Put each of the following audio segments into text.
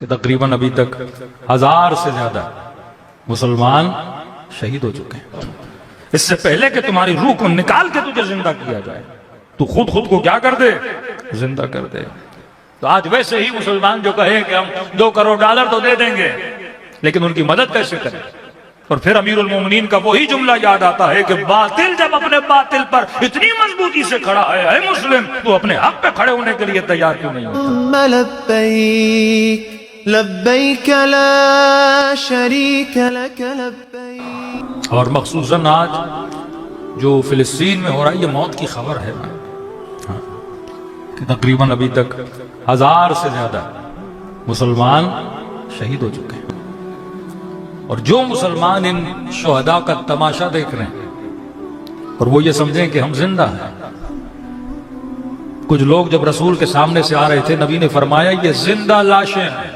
کہ تقریباً ابھی تک 1000 سے زیادہ مسلمان شہید ہو چکے ہیں۔ اس سے پہلے کہ تمہاری روح کو نکال کے تجھے زندہ کیا جائے تو خود کو کیا کر دے؟ زندہ کر دے۔ تو آج ویسے ہی مسلمان جو کہے کہ ہم $2 کروڑ تو دے دیں گے، لیکن ان کی مدد کیسے کریں؟ اور پھر امیر المومنین کا وہی جملہ یاد آتا ہے کہ باطل جب اپنے باطل پر اتنی مضبوطی سے کھڑا ہے، اے مسلم تو اپنے حق پہ کھڑے ہونے کے لیے تیار کیوں نہیں ہوتا؟ لبیک لبیک لا شریک لک لبیک۔ اور مخصوصاً آج جو فلسطین میں ہو رہا ہے، یہ موت کی خبر ہے کہ تقریباً ابھی تک 1000 سے زیادہ مسلمان شہید ہو چکے ہیں۔ اور جو مسلمان ان شہداء کا تماشا دیکھ رہے ہیں اور وہ یہ سمجھیں کہ ہم زندہ ہیں، کچھ لوگ جب رسول کے سامنے سے آ رہے تھے، نبی نے فرمایا یہ زندہ لاشیں ہیں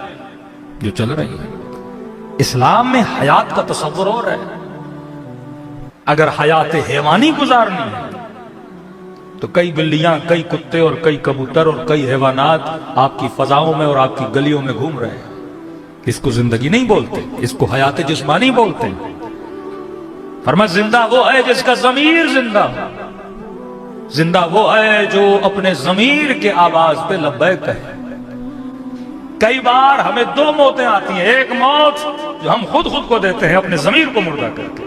جو چل رہی ہیں۔ اسلام میں حیات کا تصور ہو رہا ہے۔ اگر حیات حیوانی گزارنی ہے تو کئی بلیاں، کئی کتے اور کئی کبوتر اور کئی حیوانات آپ کی فضاؤں میں اور آپ کی گلیوں میں گھوم رہے ہیں۔ اس کو زندگی نہیں بولتے، اس کو حیات جسمانی بولتے ہیں۔ فرمایا زندہ وہ ہے جس کا ضمیر زندہ ہو، زندہ وہ ہے جو اپنے ضمیر کے آواز پہ لبیک کہے۔ کئی بار ہمیں 2 موتیں آتی ہیں، ایک موت جو ہم خود کو دیتے ہیں اپنے ضمیر کو مردہ کر کے۔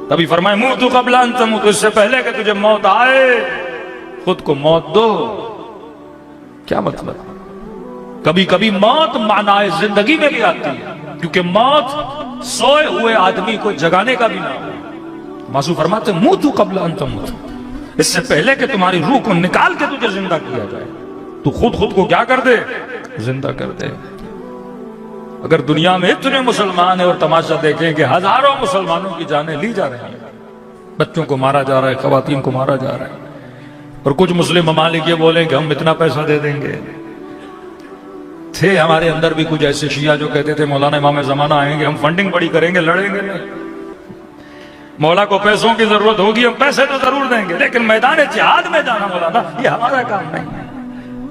تبھی فرمائے موتو قبل ان تموت، اس سے پہلے کہ تجھے موت آئے خود کو موت دو۔ کیا مطلب؟ کبھی کبھی موت معنی زندگی میں بھی آتی ہے، کیونکہ موت سوئے ہوئے آدمی کو جگانے کا بھی نام ہے۔ معصوم فرماتے ہیں موتو قبل ان تموت، اس سے پہلے کہ تمہاری روح کو نکال کے تجھے زندہ کیا جائے تو خود کو کیا کر دے؟ زندہ کر دے۔ اگر دنیا میں اتنے مسلمان ہیں اور تماشا دیکھیں کہ ہزاروں مسلمانوں کی جانیں لی جا رہی ہیں، بچوں کو مارا جا رہا ہے، خواتین کو مارا جا رہا ہے، اور کچھ مسلم ممالک یہ بولیں کہ ہم اتنا پیسہ دے دیں گے۔ تھے ہمارے اندر بھی کچھ ایسے شیعہ جو کہتے تھے مولانا امام زمانہ آئیں گے، ہم فنڈنگ بڑی کریں گے، لڑیں گے نہیں، مولا کو پیسوں کی ضرورت ہوگی، ہم پیسے تو ضرور دیں گے، لیکن میدان جہاد میں جانا مولانا یہ ہمارا کام نہیں ہے۔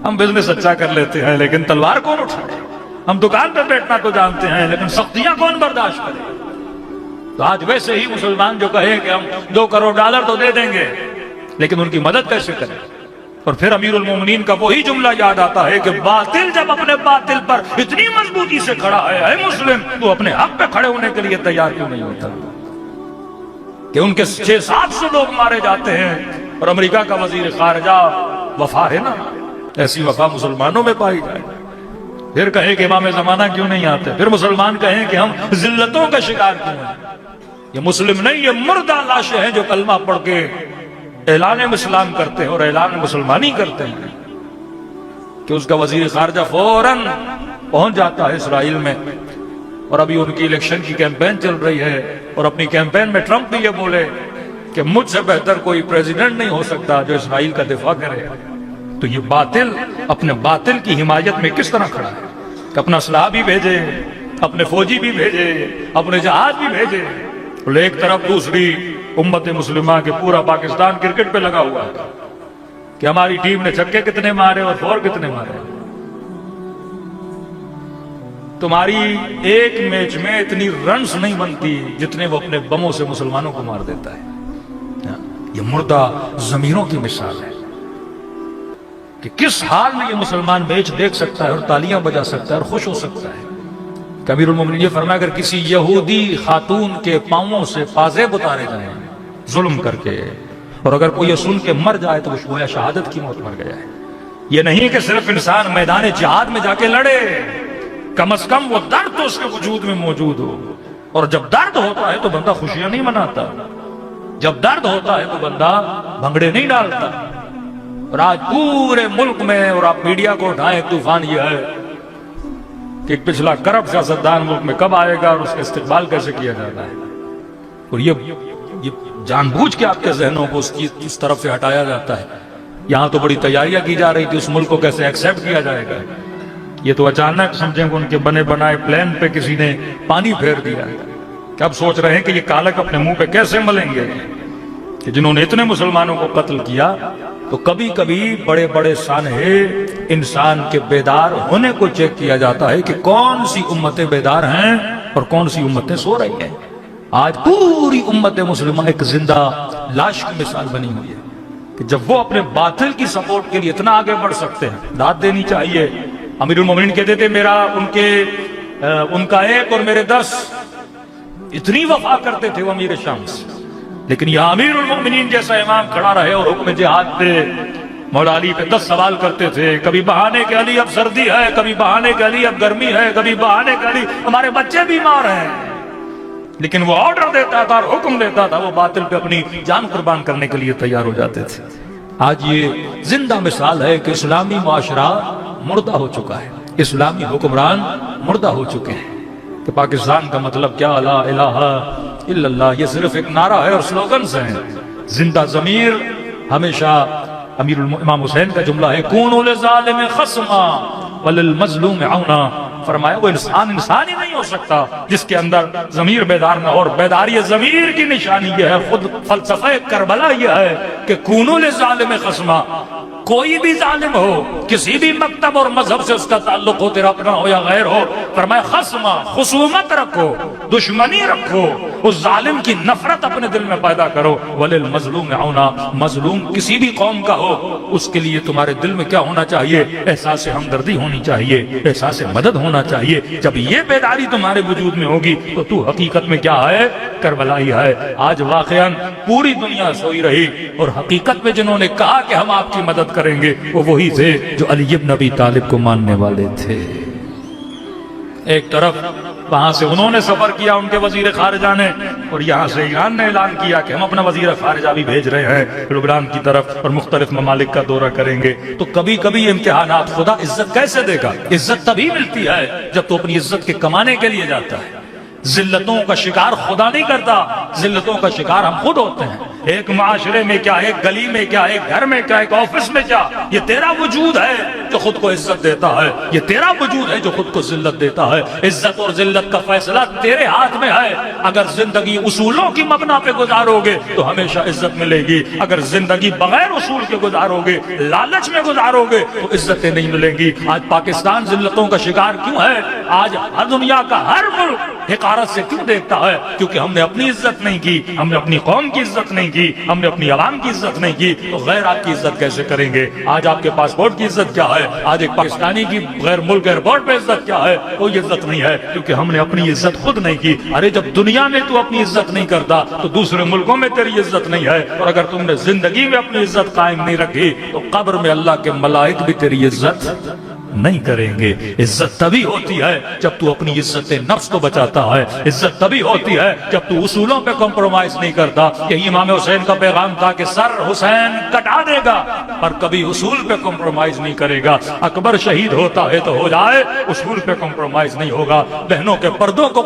ہم بزنس اچھا کر لیتے ہیں لیکن تلوار کون اٹھائے؟ ہم دکان پہ بیٹھنا تو جانتے ہیں لیکن سختیاں کون برداشت کرے؟ تو آج ویسے ہی مسلمان جو کہے کہ ہم $2 کروڑ تو دے دیں گے، لیکن ان کی مدد کیسے کریں؟ اور پھر امیر المومنین کا وہی جملہ یاد آتا ہے کہ باطل جب اپنے باطل پر اتنی مضبوطی سے کھڑا ہے، اے مسلم تو اپنے حق پہ کھڑے ہونے کے لیے تیار کیوں نہیں ہوتا؟ کہ ان کے 600-700 لوگ مارے جاتے ہیں اور امریکہ کا وزیر خارجہ وفا ہے نا، ایسی وفا مسلمانوں میں پائی جائے۔ پھر کہے کہ امام زمانہ کیوں نہیں آتے؟ پھر مسلمان کہیں کہ ہم ذلتوں کا شکار کیوں ہیں؟ یہ مسلم نہیں، یہ مردہ لاشیں ہیں جو کلمہ پڑھ کے اعلان اسلام کرتے ہیں اور اعلان مسلمانی کرتے ہیں۔ کہ اس کا وزیر خارجہ فوراً پہنچ جاتا ہے اسرائیل میں، اور ابھی ان کی الیکشن کی کیمپین چل رہی ہے، اور اپنی کیمپین میں ٹرمپ بھی یہ بولے کہ مجھ سے بہتر کوئی پریزیڈنٹ نہیں ہو سکتا جو اسرائیل کا دفاع کرے۔ تو یہ باطل اپنے باطل کی حمایت میں کس طرح کھڑا ہے کہ اپنا اسلحہ بھی بھیجے، اپنے فوجی بھی بھیجے، اپنے جہاز بھی بھیجے، اور ایک طرف دوسری امت مسلمہ کے پورا پاکستان کرکٹ پہ لگا ہوا ہے کہ ہماری ٹیم نے چھکے کتنے مارے اور 4 کتنے مارے۔ تمہاری ایک میچ میں اتنی رنز نہیں بنتی جتنے وہ اپنے بموں سے مسلمانوں کو مار دیتا ہے۔ یہ مردہ ضمیروں کی مثال ہے کہ کس حال میں یہ مسلمان میچ دیکھ سکتا ہے اور تالیاں بجا سکتا ہے اور خوش ہو سکتا ہے۔ کہ امیر المومنین یہ فرمایا اگر کسی یہودی خاتون کے پاؤں سے پازیب اتارے جائیں ظلم کر کے، اور اگر کوئی یہ سن کے مر جائے تو وہ گویا شہادت کی موت مر گیا ہے۔ یہ نہیں کہ صرف انسان میدان جہاد میں جا کے لڑے، کم از کم وہ درد تو اس کے وجود میں موجود ہو، اور جب درد ہوتا ہے تو بندہ خوشیاں نہیں مناتا، جب درد ہوتا ہے تو بندہ بھنگڑے نہیں ڈالتا۔ اور آج پورے ملک میں، اور آپ میڈیا کو اٹھائیں، طوفان یہ ہے کہ ایک پچھلا کرپٹ سیاستدان ملک میں کب آئے گا اور اس کا استقبال کیسے کیا جاتا ہے، اور یہ جان بوجھ کے آپ کے ذہنوں کو اس طرف سے ہٹایا جاتا ہے۔ یہاں تو بڑی تیاریاں کی جا رہی تھی اس ملک کو کیسے ایکسیپٹ کیا جائے گا، یہ تو اچانک سمجھیں کہ ان کے بنے بنائے پلان پہ کسی نے پانی پھیر دیا کہ اب سوچ رہے ہیں کہ یہ کالک اپنے منہ پہ کیسے ملیں گے کہ جنہوں نے اتنے مسلمانوں کو قتل کیا تو کبھی کبھی بڑے بڑے سانحے انسان کے بیدار ہونے کو چیک کیا جاتا ہے کہ کون سی امتیں بیدار ہیں اور کون سی امتیں سو رہی ہیں. آج پوری امت مسلمہ ایک زندہ لاش کی مثال بنی ہوئی ہے کہ جب وہ اپنے باطل کی سپورٹ کے لیے اتنا آگے بڑھ سکتے ہیں. داد دینی چاہیے. امیر المومنین کہتے تھے ان کا ایک اور میرے 10. اتنی وفا کرتے تھے وہ امیر شام سے. لیکن یہ امیر المومنین جیسا امام کھڑا رہے اور حکم جہاد پہ مولا علی پہ 10 سوال کرتے تھے. کبھی بہانے کے علی اب سردی ہے, کبھی بہانے کے علی اب گرمی ہے, کبھی بہانے کے علی ہمارے بچے بیمار ہیں. لیکن وہ آرڈر دیتا تھا اور حکم دیتا تھا, وہ باطل پہ اپنی جان قربان کرنے کے لیے تیار ہو جاتے تھے. آج یہ زندہ مثال ہے کہ اسلامی معاشرہ مردہ ہو چکا ہے, اسلامی حکمران مردہ ہو چکے ہیں. کہ پاکستان کا مطلب کیا, لا الہ الا اللہ, یہ صرف ایک نعرہ ہے اور سلوگنز ہیں. زندہ ضمیر ہمیشہ امیر امام حسین کا جملہ ہے, کونوا للظالم خصما وللمظلوم عونا. فرمایا وہ انسان ہی نہیں ہو سکتا جس کے اندر ضمیر بیدار نہ ہو. اور بیداری ضمیر کی نشانی یہ ہے, خود فلسفہ کربلا یہ ہے کہ کونوا للظالم خصما. کوئی بھی ظالم ہو, کسی بھی مکتب اور مذہب سے اس کا تعلق ہو, تیرا اپنا ہو یا غیر ہو, فرمایا خصما, خصومت رکھو, دشمنی رکھو, اس ظالم کی نفرت اپنے دل میں پیدا کرو. وللمظلوم عونا, مظلوم کسی بھی قوم کا ہو اس کے لیے تمہارے دل میں کیا ہونا چاہیے, احساس ہمدردی ہونی چاہیے, احساس مدد ہونا چاہیے. جب یہ بیداری تمہارے وجود میں ہوگی تو تو حقیقت میں کیا ہے, کربلائی ہے. آج واقعاً پوری دنیا سوئی رہی اور حقیقت میں جنہوں نے کہا کہ ہم آپ کی مدد کریں گے وہ وہی تھے جو علی ابن ابی طالب کو ماننے والے تھے. ایک طرف وہاں سے انہوں نے سفر کیا ان کے وزیر خارجہ نے, اور یہاں سے ایران نے اعلان کیا کہ ہم اپنا وزیر خارجہ بھی بھیج رہے ہیں لبنان کی طرف اور مختلف ممالک کا دورہ کریں گے. تو کبھی کبھی امتحانات, خدا عزت کیسے دے گا؟ عزت تبھی ملتی ہے جب تو اپنی عزت کے کمانے کے لیے جاتا ہے. ذلتوں کا شکار خدا نہیں کرتا, ذلتوں کا شکار ہم خود ہوتے ہیں. ایک معاشرے میں کیا, ایک گلی میں کیا, ایک گھر میں کیا, ایک آفس میں کیا, یہ تیرا وجود ہے جو خود کو عزت دیتا ہے, یہ تیرا وجود ہے جو خود کو ذلت دیتا ہے. عزت اور ذلت کا فیصلہ تیرے ہاتھ میں ہے. اگر زندگی اصولوں کی مبنا پہ گزارو گے تو ہمیشہ عزت ملے گی. اگر زندگی بغیر اصول کے گزارو گے, لالچ میں گزارو گے تو عزتیں نہیں ملیں گی. آج پاکستان ذلتوں کا شکار کیوں ہے؟ آج ہر دنیا کا ہر ملک حقارت سے کیوں دیکھتا ہے؟ کیونکہ ہم نے اپنی عزت نہیں کی, ہم نے اپنی قوم کی عزت نہیں کی, ہم نے اپنی عوام کی عزت نہیں کی, تو غیر آپ کی عزت کیسے کریں گے؟ آج آپ کے پاسپورٹ کی عزت کیا ہے؟ آج ایک پاکستانی کی غیر ملک ایئرپورٹ پہ عزت کیا ہے؟ کوئی عزت نہیں ہے, کیونکہ ہم نے اپنی عزت خود نہیں کی. ارے جب دنیا میں تو اپنی عزت نہیں کرتا تو دوسرے ملکوں میں تیری عزت نہیں ہے. اور اگر تم نے زندگی میں اپنی عزت قائم نہیں رکھی تو قبر میں اللہ کے ملائک بھی تیری عزت نہیں کریں گے. عزت تبھی ہوتی ہے جب تو اپنی عزت نفس کو بچاتا ہے. عزت تبھی ہوتی ہے جب تو اصولوں پہ کمپرومائز نہیں کرتا. یہی امام حسین کا پیغام تھا کہ سر حسین کٹا دے گا پر کبھی اصول پہ کمپرومائز نہیں کرے گا. اکبر شہید ہوتا ہے تو ہو جائے, اصول پہ کمپرومائز نہیں ہوگا. بہنوں کے پردوں کو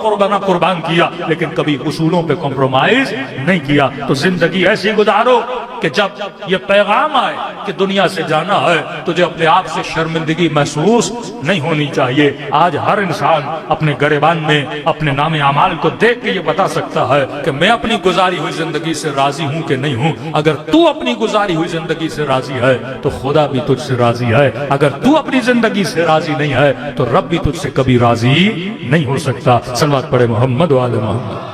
قربان کیا لیکن کبھی اصولوں پہ کمپرومائز نہیں کیا. تو زندگی ایسی گزارو کہ جب یہ پیغام آئے کہ دنیا سے جانا ہے تجھے اپنے آپ سے شرمندگی محسوس نہیں ہونی چاہیے. آج ہر انسان اپنے گریبان میں اپنے نام اعمال کو دیکھ کے یہ بتا سکتا ہے کہ میں اپنی گزاری ہوئی زندگی سے راضی ہوں کہ نہیں ہوں. اگر تو اپنی گزاری ہوئی زندگی سے راضی ہے تو خدا بھی تجھ سے راضی ہے. اگر تو اپنی زندگی سے راضی نہیں ہے تو رب بھی تجھ سے کبھی راضی نہیں ہو سکتا. صلوات پڑھے محمد و آل محمد.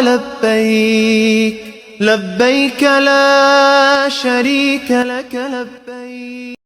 لبيك لبيك لا شريك لك لبيك